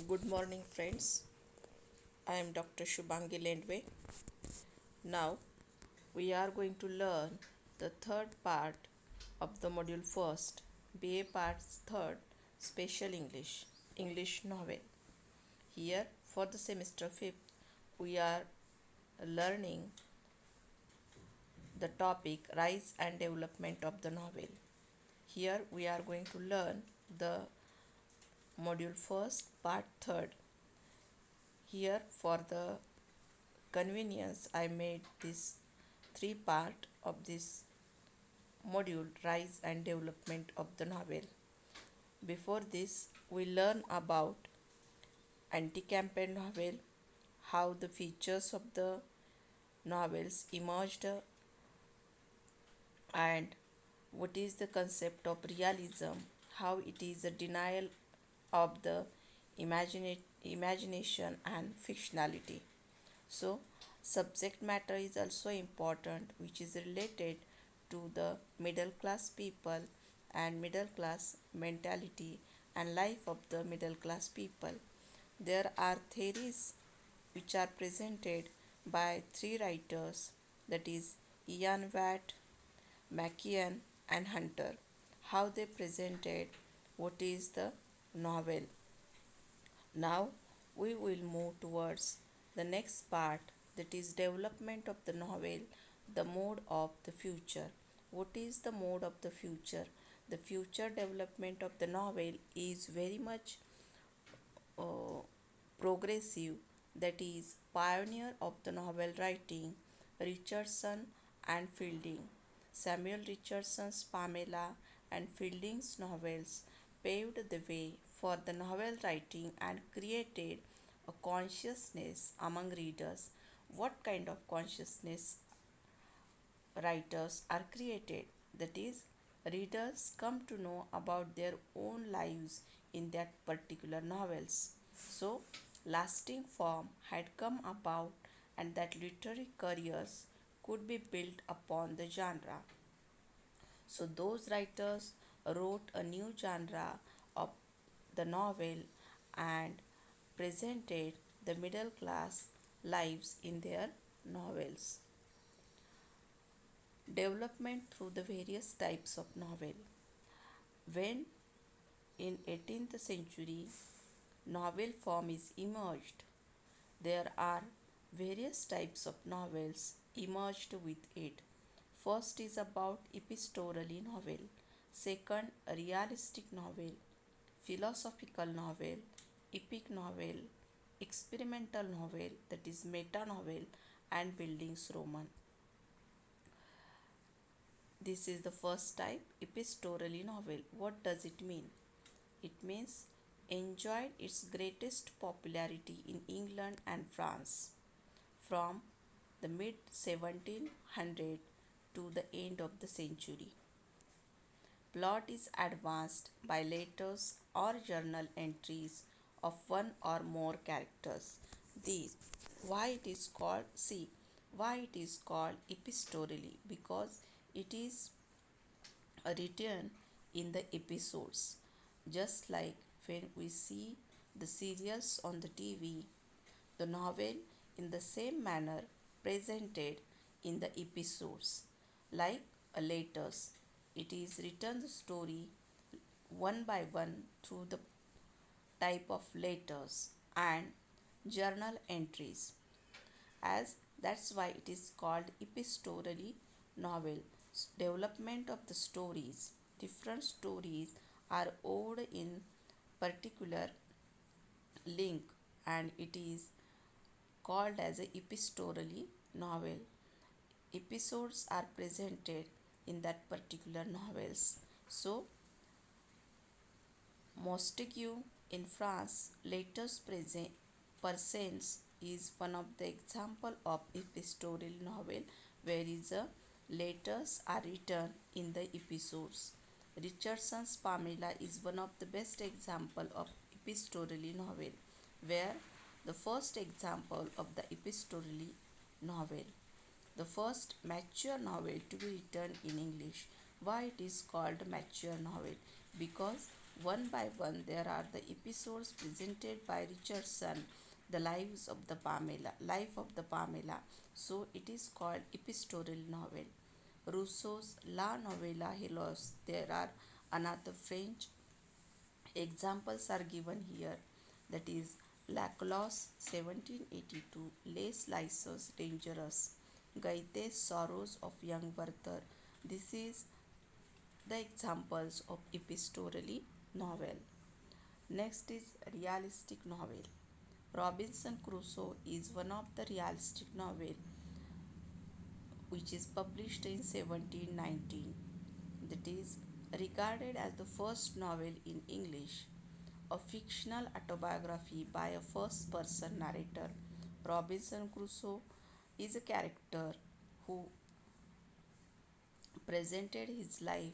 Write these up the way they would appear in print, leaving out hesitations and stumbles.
Good morning, friends. I am Dr. Shubhangi Lendave. Now, we are going to learn the third part of the module first, BA Parts third, Special English Novel. Here, for the semester fifth, we are learning the topic Rise and Development of the Novel. Here, we are going to learn the module first, part third. Here, for the convenience, I made this three part of this module Rise and Development of the Novel. Before this, we learn about anti-campaign novel, how the features of the novels emerged, and what is the concept of realism, how it is a denial of the imagination and fictionality. So, subject matter is also important, which is related to the middle class people and middle class mentality and life of the middle class people. There are theories which are presented by three writers, that is Ian Watt, McKeon and Hunter, how they presented what is the novel. Now we will move towards the next part, that is development of the novel, the mode of the future. What is the mode of the future? The future development of the novel is very much uh, progressive, that is pioneer of the novel writing, Richardson and Fielding. Samuel Richardson's Pamela and Fielding's novels paved the way for the novel writing and created a consciousness among readers. What kind of consciousness writers are created? That is, readers come to know about their own lives in that particular novels. So, lasting form had come about, and that literary careers could be built upon the genre. So, those writers wrote a new genre of the novel and presented the middle class lives in their novels. Development through the various types of novel. When in 18th century novel form is emerged, there are various types of novels emerged with it. First is about epistolary novel, second a realistic novel, philosophical novel, epic novel, experimental novel, that is meta novel, and buildings roman. This is the first type, epistolary novel. What does it mean? It means enjoyed its greatest popularity in England and France from the mid 1700 to the end of the century. Plot is advanced by letters or journal entries of one or more characters. These why it is called see why it is called epistolary, because it is written in the episodes, just like when we see the serials on the TV, the novel in the same manner presented in the episodes, like a letters. It is written the story one by one through the type of letters and journal entries, as that's why it is called epistolary novel. Development of the stories, different stories are woven in particular link, and it is called as a epistolary novel. Episodes are presented in that particular novels. So Mostegou in France, latest presents is one of the example of epistolary novel where is a letters are written in the episodes. Richardson's Pamela is one of the best example of epistolary novel, where the first example of the epistolary novel, the first mature novel to be written in English. Why it is called mature novel? Because One by one, there are the episodes presented by Richardson, the life of the Pamela. So it is called epistolary novel. Rousseau's La Novella Helos. There are another French examples are given here. That is Laclos 1782, Les Lysos Dangerous, Gaithe's Sorrows of Young Werther. This is the examples of epistolary novel. Next is realistic novel. Robinson Crusoe is one of the realistic novel which is published in 1719. That is regarded as the first novel in English, a fictional autobiography by a first person narrator. Robinson Crusoe is a character who presented his life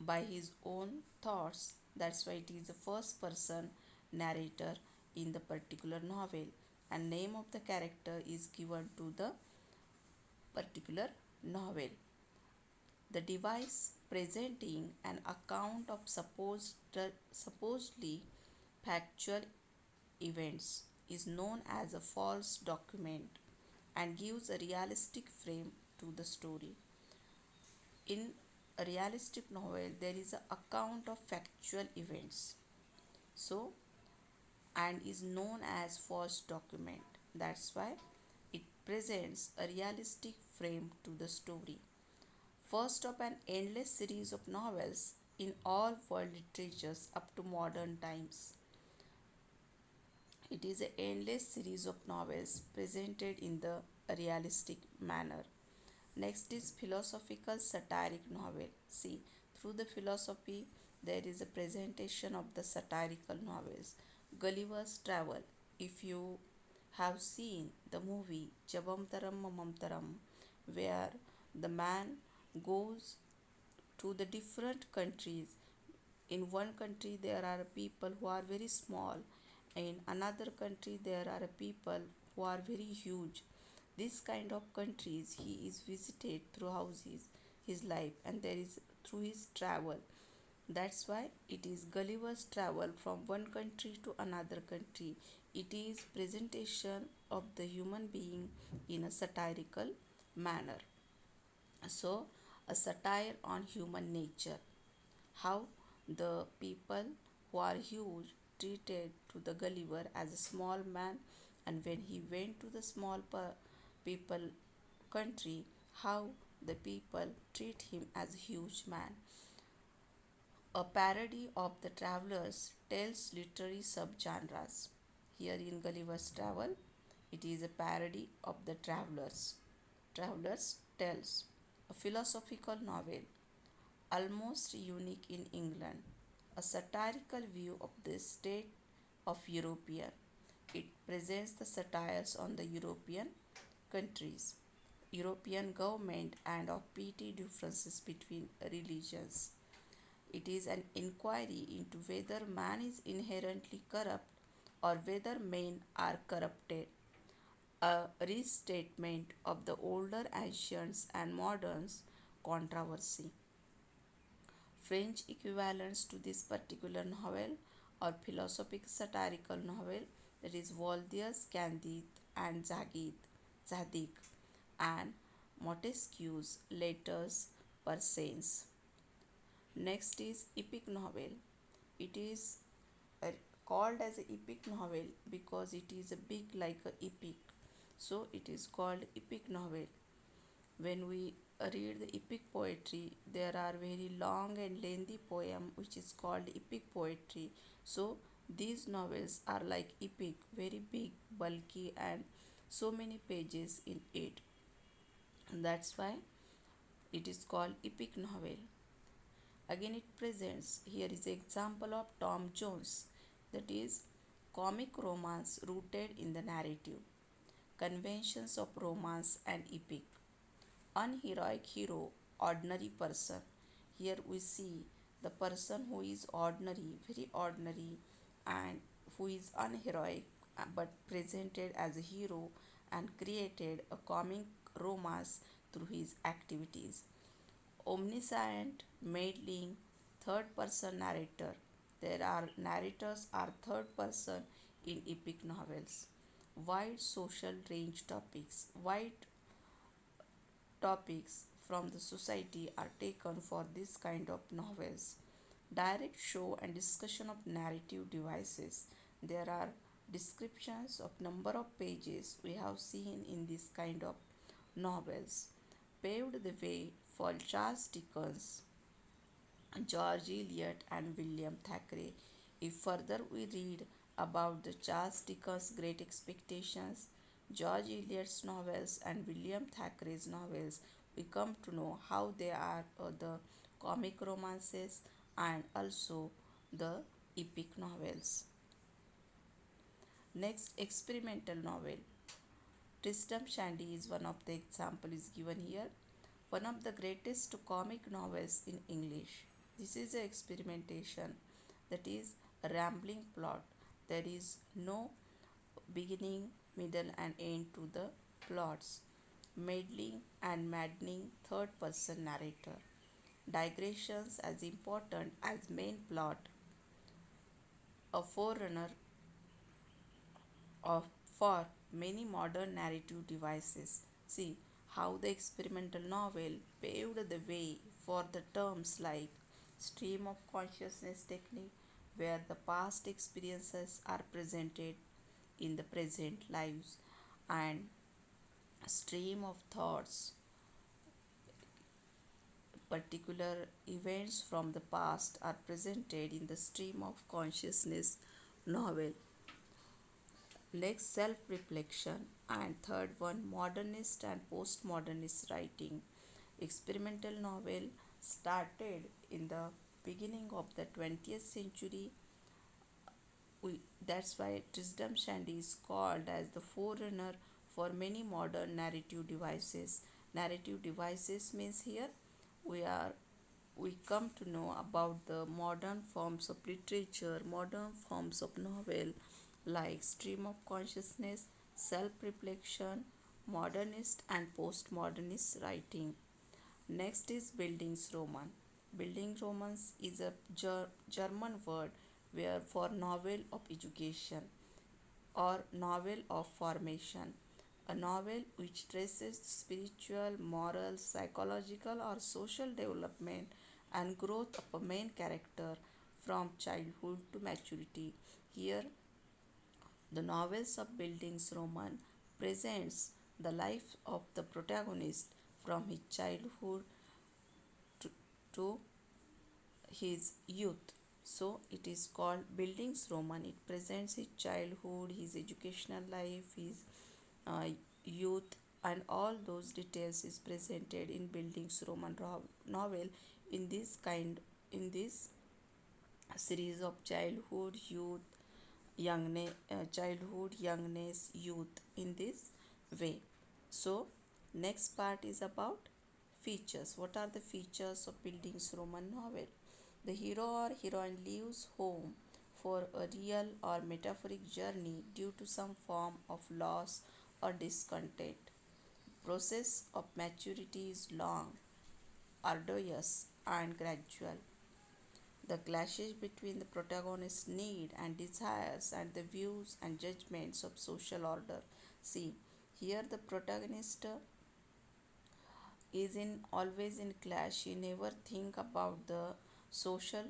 by his own thoughts. That's why it is a first person narrator in the particular novel, and name of the character is given to the particular novel. The device presenting an account of supposedly factual events is known as a false document and gives a realistic frame to the story. In a realistic novel, there is an account of factual events. So, and is known as false document. That's why it presents a realistic frame to the story. First of an endless series of novels in all world literatures up to modern times. It is an endless series of novels presented in the realistic manner. Next is philosophical satiric novel. See, through the philosophy, there is a presentation of the satirical novels. Gulliver's Travel. If you have seen the movie Jabam Taram Mamam Taram, where the man goes to the different countries. In one country, there are people who are very small. In another country, there are people who are very huge. This kind of countries he is visited throughout his life, and there is through his travel. That's why it is Gulliver's Travel from one country to another country. It is presentation of the human being in a satirical manner. So, a satire on human nature. How the people who are huge treated to the Gulliver as a small man, and when he went to the small people country, how the people treat him as a huge man. A parody of the travelers tells literary subgenres. Here in Gulliver's Travel, it is a parody of the travelers. Travelers tells a philosophical novel, almost unique in England, a satirical view of the state of European. It presents the satires on the European countries, European government, and of petty differences between religions. It is an inquiry into whether man is inherently corrupt or whether men are corrupted, a restatement of the older ancients and moderns controversy. French equivalents to this particular novel or philosophic satirical novel, that is Voltaire's Candide and Zadig and Montesquieu's Letters Persians. Next is epic novel. It is called as an epic novel because it is a big like a epic. So it is called epic novel. When we read the epic poetry, there are very long and lengthy poem which is called epic poetry. So these novels are like epic, very big, bulky, and so many pages in it. And that's why it is called epic novel. Again, it presents here is an example of Tom Jones, that is comic romance rooted in the narrative, conventions of romance and epic. Unheroic hero, ordinary person. Here we see the person who is ordinary, very ordinary, and who is unheroic but presented as a hero and created a comic romance through his activities. Omniscient, meddling, third person narrator. There are narrators are third person in epic novels. Wide social range topics. Wide topics from the society are taken for this kind of novels. Direct show and discussion of narrative devices. There are descriptions of number of pages we have seen in this kind of novels. Paved the way for Charles Dickens, George Eliot, and William Thackeray. If further we read about the Charles Dickens' Great Expectations, George Eliot's novels, and William Thackeray's novels, we come to know how they are the comic romances and also the epic novels. Next, experimental novel. Tristram Shandy is one of the example is given here. One of the greatest comic novels in English. This is a experimentation, that is a rambling plot. There is no beginning, middle, and end to the plots. Meddling and maddening third person narrator. Digressions as important as main plot. A forerunner of for many modern narrative devices. See how the experimental novel paved the way for the terms like stream of consciousness technique, where the past experiences are presented in the present lives, and stream of thoughts, particular events from the past are presented in the stream of consciousness novel. Next, self reflection, and third one, modernist and postmodernist writing. Experimental novel started in the beginning of the 20th century. That's why Tristram Shandy is called as the forerunner for many modern narrative devices. Narrative devices means here we are we come to know about the modern forms of literature, modern forms of novel like stream of consciousness, self reflection, modernist and postmodernist writing. Next is Bildungsroman. Bildungsromans is a German word where for novel of education or novel of formation. A novel which traces spiritual, moral, psychological, or social development and growth of a main character from childhood to maturity. Here, the novels of Bildungsroman presents the life of the protagonist from his childhood to his youth. So it is called Bildungsroman. It presents his childhood, his educational life, his uh, youth, and all those details is presented in Bildungsroman novel in this in this series of childhood, youth, childhood, youngness, youth in this way. So next part is about features. What are the features of Bildungsroman novel? The hero or heroine leaves home for a real or metaphoric journey due to some form of loss or discontent. Process of maturity is long, arduous, and gradual. The clashes between the protagonist's need and desires and the views and judgments of social order. See, here the protagonist is in always in clash. He never think about the social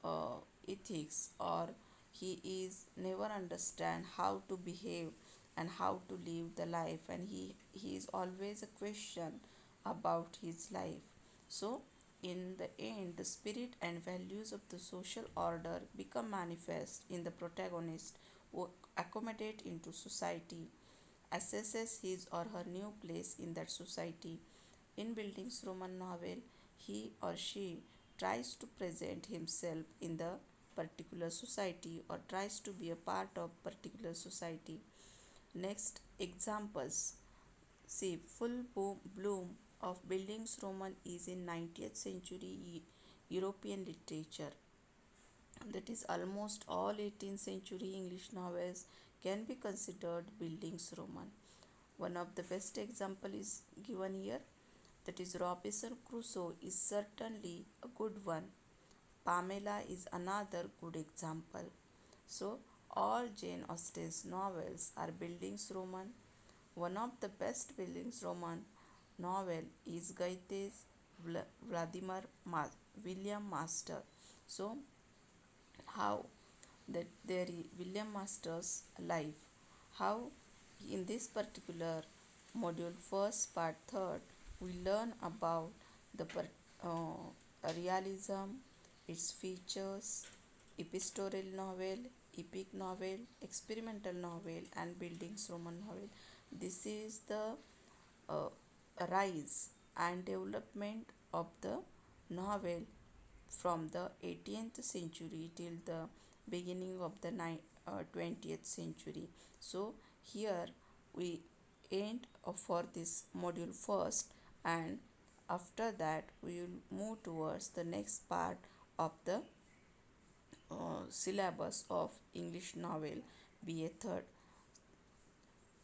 uh, ethics, or he is never understand how to behave and how to live the life, and he is always a question about his life. So in the end, the spirit and values of the social order become manifest in the protagonist, who accommodate into society, assesses his or her new place in that society. In Bildungsroman novel, he or she tries to present himself in the particular society or tries to be a part of particular society. Next, examples. See, bloom of Bildungsroman is in 19th century European literature. That is, almost all 18th century English novels can be considered Bildungsroman. One of the best example is given here, that is Robinson Crusoe is certainly a good one. Pamela is another good example. So, all Jane Austen's novels are Bildungsroman. One of the best Bildungsroman novel is Goethe's Vladimir William Master. So, how that there is William Master's life, how in this particular module first part third we learn about the realism, its features, epistoral novel, epic novel, experimental novel and buildings Roman novel. This is the uh, rise and development of the novel from the 18th century till the beginning of the 20th century. So here we end for this module first, and after that we will move towards the next part of the syllabus of English novel BA third.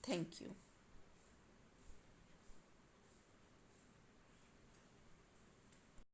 Thank you.